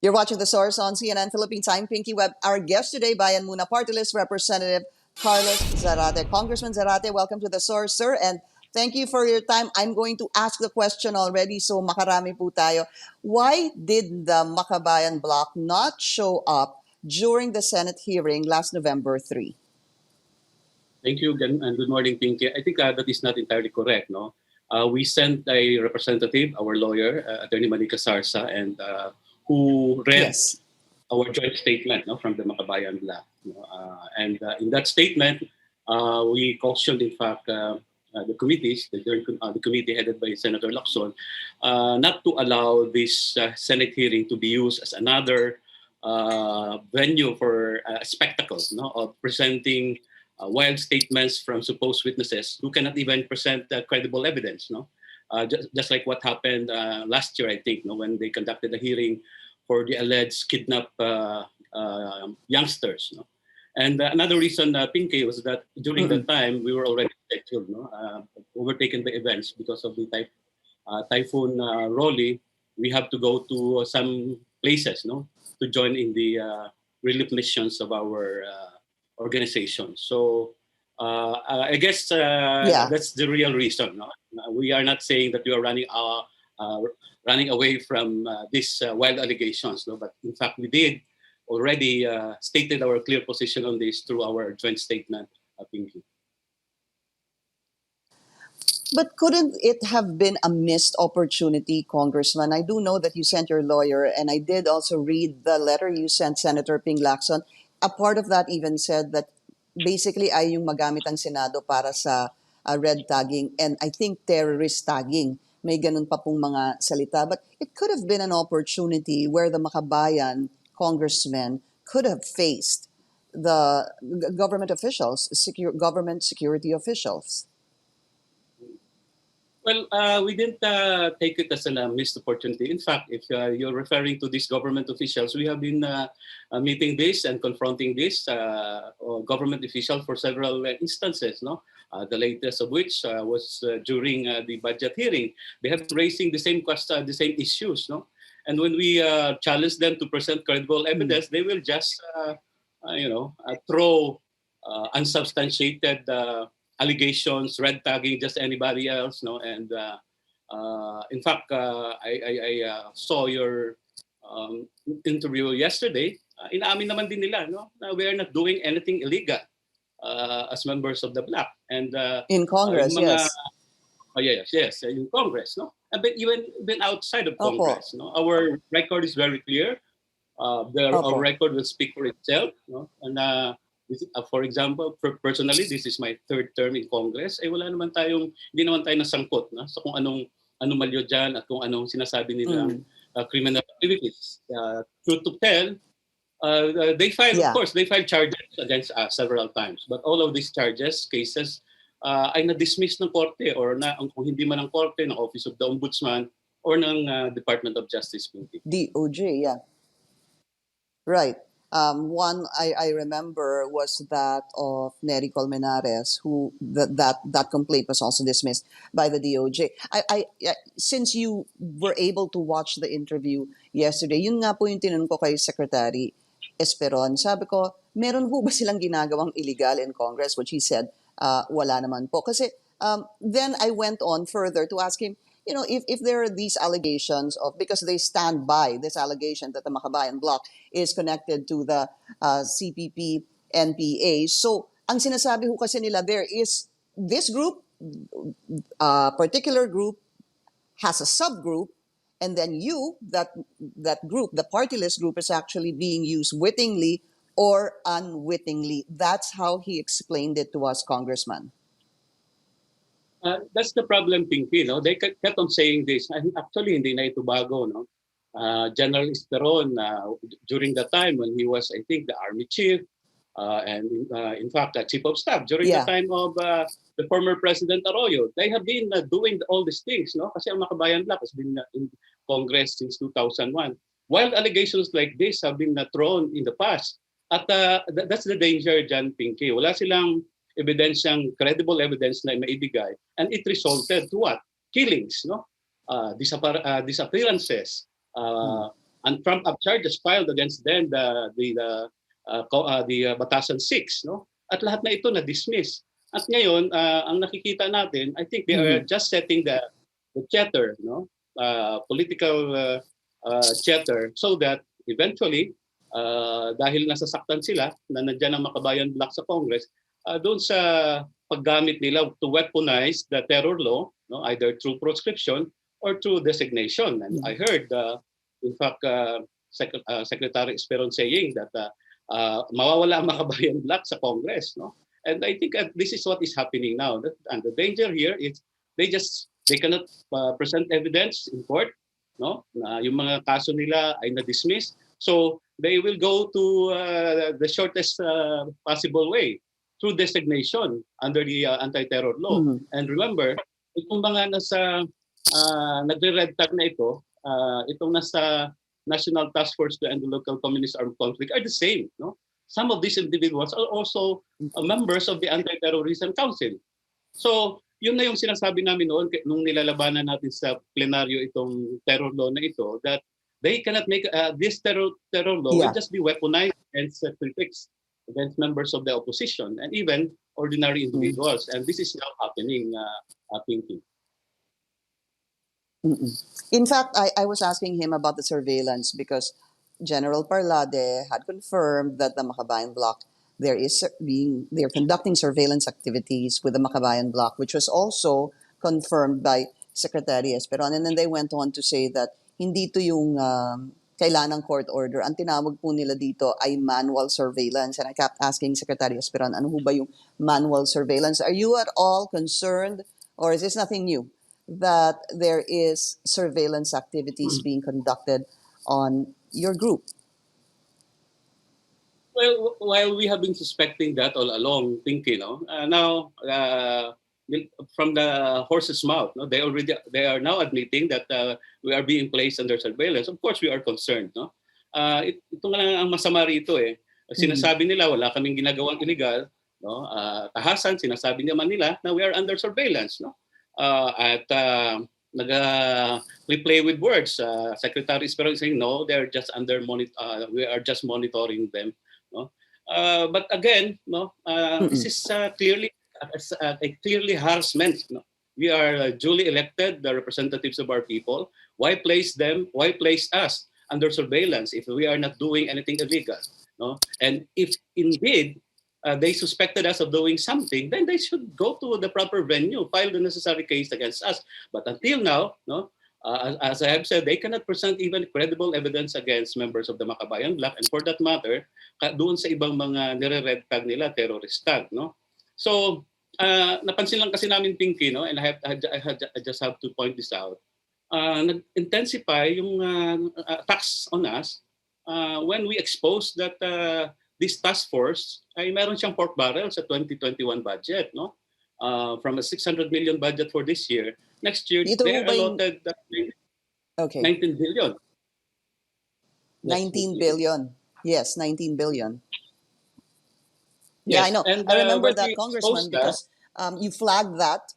You're watching The Source on CNN Philippines. I'm Pinky Webb. Our guest today, Bayan Muna Party List Representative Carlos Zarate. Congressman Zarate, welcome to The Source, sir. And thank you for your time. I'm going to ask the question already, so makarami po tayo. Why did the Makabayan Bloc not show up during the Senate hearing last November 3? Thank you again, and good morning, Pinky. I think that is not entirely correct. No, we sent a representative, our lawyer, Attorney Manika Sarsa, and who read our joint statement, no, from the Makabayan Bloc. And in that statement, we cautioned, in fact, the committees, the committee headed by Senator Lacson, not to allow this Senate hearing to be used as another venue for a spectacle, no, of presenting wild statements from supposed witnesses who cannot even present credible evidence. No, just like what happened last year, I think, no, when they conducted a hearing for the alleged kidnapped youngsters. No? And another reason, Pinky, was that during that time we were already scheduled, no, overtaken by events because of the typhoon Rolly. We have to go to some places, no, to join in the relief missions of our organization. So I guess that's the real reason. No? We are not saying that we are running away from these wild allegations, no? But in fact we did already stated our clear position on this through our joint statement. Pinky. But couldn't it have been a missed opportunity, Congressman? I do know that you sent your lawyer, and I did also read the letter you sent Senator Ping Lacson. A part of that even said that basically ay yung magamit ang Senado para sa red tagging and I think terrorist tagging. May ganun pa pong mga salita. But it could have been an opportunity where the Makabayan congressmen could have faced the government officials, government security officials. Well, we didn't take it as a missed opportunity. In fact, if you're referring to these government officials, we have been meeting this and confronting this government official for several instances. No, the latest of which was during the budget hearing. They have been raising the same question, the same issues. No, and when we challenge them to present credible evidence, they will just throw unsubstantiated allegations, red tagging just anybody else, no? And in fact, I saw your interview yesterday. Inaamin naman din nila, no? We are not doing anything illegal as members of the Bloc. And in Congress, yes. Yes, in Congress, no? But even outside of Congress, no? Our record is very clear. Our record will speak for itself, no? And for example, personally, this is my third term in Congress. Wala naman hindi naman tayo nasangkot na sa kung anong anomalyo dyan at kung anong sinasabi nilang criminal activities. Truth to tell, they filed, of course, they filed charges against us several times. But all of these cases, ay na-dismiss ng korte or kung hindi man ng korte, ng Office of the Ombudsman or ng Department of Justice. DOJ, yeah. Right. One I remember was that of Nery Colmenares, who that complaint was also dismissed by the DOJ. I since you were able to watch the interview yesterday, yun nga po yung tinanong ko kay Secretary Esperon. Sabi ko, meron po ba silang ginagawang illegal in Congress? Which he said, wala naman po. Kasi then I went on further to ask him, you know, if there are these allegations of, because they stand by this allegation that the Makabayan Bloc is connected to the CPP, NPA. So, ang sinasabi ho kasi nila, there is this group, particular group, has a subgroup, and then that group, the party list group, is actually being used wittingly or unwittingly. That's how he explained it to us, Congressman. That's the problem, Pinky. No? They kept on saying this. And actually, hindi na ito bago. No? General Esperon, during the time when he was, I think, the Army Chief, and in fact, Chief of Staff, during the time of the former President Arroyo, they have been doing all these things. No? Kasi ang Makabayan Bloc has been in Congress since 2001. Wild allegations like this have been thrown in the past. At that's the danger dyan, Pinky. Wala silang evidensyang, credible evidence na maibigay, and it resulted to what? Killings, no? Disappearances, and trump up charges filed against them, the Batasan 6, no? At lahat na ito na-dismiss. At ngayon, ang nakikita natin, I think they are just setting the chatter, no? Political chatter, so that eventually, dahil nasasaktan sila na nandiyan ang Makabayan Bloc sa Congress, doon sa paggamit nila to weaponize the terror law, no? Either through proscription or through designation. And I heard, in fact, Secretary Esperon saying that mawawala ang Makabayan Bloc sa Congress, no? And I think this is what is happening now. And the danger here is they cannot present evidence in court, no? Na yung mga kaso nila ay na-dismiss. So they will go to the shortest possible way, through designation under the anti-terror law. And remember, itong mga nasa nagre-red tag na ito, itong nasa National Task Force to End the Local Communist Armed Conflict are the same, no? Some of these individuals are also members of the Anti-Terrorism Council. So, yun na yung sinasabi namin noon nung nilalabanan natin sa plenaryo itong terror law na ito, that they cannot make this terror law will just be weaponized against critics, against members of the opposition, and even ordinary individuals. And this is now happening, Pinky. In fact, I was asking him about the surveillance because General Parlade had confirmed that the Makabayan Bloc, they're conducting surveillance activities with the Makabayan Bloc, which was also confirmed by Secretary Esperon. And then they went on to say that hindi to yung kailanang court order. Ang tinawag po nila dito ay manual surveillance. And I kept asking Secretary Esperon, ano ho ba yung manual surveillance? Are you at all concerned, or is this nothing new, that there is surveillance activities being conducted on your group? Well, while we have been suspecting that all along, Pinky, no, now from the horse's mouth, no, they are now admitting that we are being placed under surveillance. Of course, we are concerned, no. Ito nga lang ang masama rito eh. Sinasabi nila wala kaming ginagawang illegal, no. Tahasan, sinasabi naman nila na we are under surveillance, no. We play with words. Secretary Esperon is saying no, they're just we are just monitoring them. No? But again, no, this is clearly harassment. No? We are duly elected, the representatives of our people. Why place us under surveillance if we are not doing anything illegal? No? And if indeed they suspected us of doing something, then they should go to the proper venue, file the necessary case against us. But until now, no, as I have said, they cannot present even credible evidence against members of the Makabayan Bloc, and for that matter, doon sa ibang mga nire-red tag nila, terrorist tag, no? So, napansin lang kasi namin, Pinky, no, and I just have to point this out. Nag-intensify yung attacks on us when we exposed that this task force ay meron siyang pork barrel sa 2021 budget, no? From a 600 million budget for this year, next year they are allotted 19 billion. 19 billion. Yes, 19 billion. Yes. Yeah, I know. And, I remember that, Congressman, because you flagged that,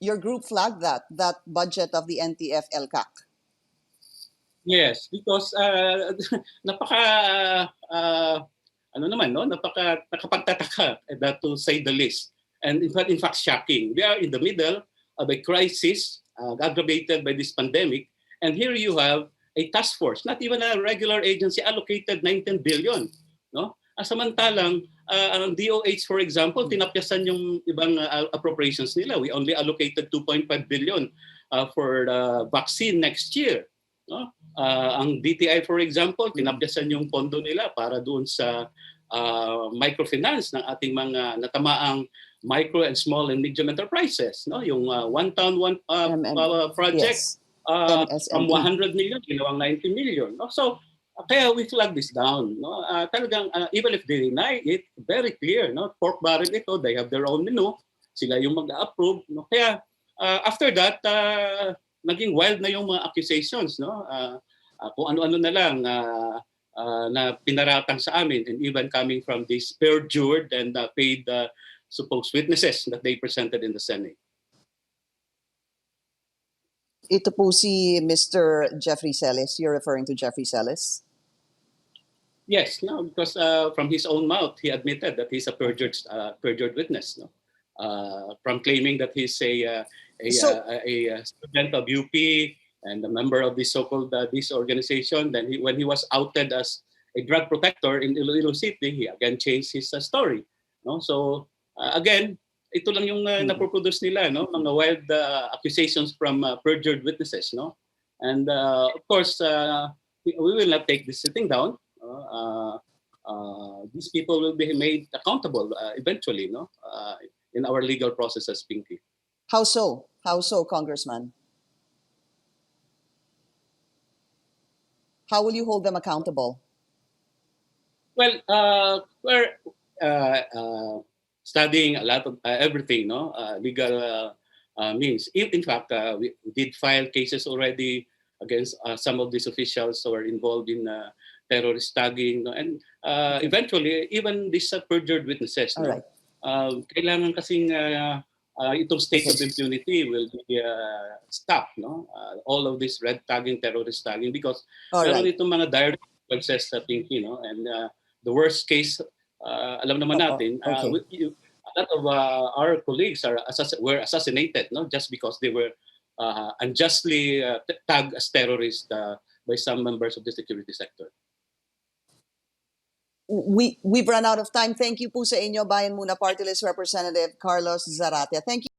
your group flagged that budget of the NTF LCAC. Yes, because nakapagtataka, that to say the least. And in fact, shocking. We are in the middle of a crisis aggravated by this pandemic. And here you have a task force, not even a regular agency, allocated 19 billion. No? Samantalang, ang DOH, for example, tinapyasan yung ibang appropriations nila. We only allocated 2.5 billion for the vaccine next year. No? Ang DTI, for example, tinapyasan yung pondo nila para doon sa microfinance ng ating mga natamaang micro and small and medium enterprises, no? Yung one town one project, yes. From 100 million ginawang 90 million, no? So kaya we flag this down, no? Talagang even if they deny it, very clear, no? Pork barrel ito, they have their own menu, sila yung mag-approve, no? Kaya after that naging wild na yung mga accusations, no? Kung ano-ano na lang na pinaratang sa amin, and even coming from these perjured and paid supposed witnesses that they presented in the Senate. Ito po si Mr. Jeffrey Celiz. You're referring to Jeffrey Celiz? Yes, no, because from his own mouth, he admitted that he's a perjured witness. No, from claiming that he's So, a student of UP and a member of this so-called this organization. Then, when he was outed as a drug protector in Iloilo City, he again changed his story. No, so again, ito lang yung napoproduce nila, no, mga wild accusations from perjured witnesses, no, and of course, we will not take this sitting down. These people will be made accountable eventually, no, in our legal processes, Pinky. how so? How so, Congressman? How will you hold them accountable? Well, we're studying a lot of everything, no, legal means. In fact, we did file cases already against some of these officials who are involved in terrorist tagging, no? And eventually, even these perjured witnesses, All no? right. Kailangan kasing itong state of impunity will be stopped, no? All of this red tagging, terrorist tagging, because meron itong mga direct consequences sa Pinky, no? And the worst case, alam naman natin, a lot of our colleagues were assassinated, no? Just because they were unjustly tagged as terrorists by some members of the security sector. We've run out of time. Thank you po sa inyo, Bayan Muna Party List Representative Carlos Zarate. Thank you.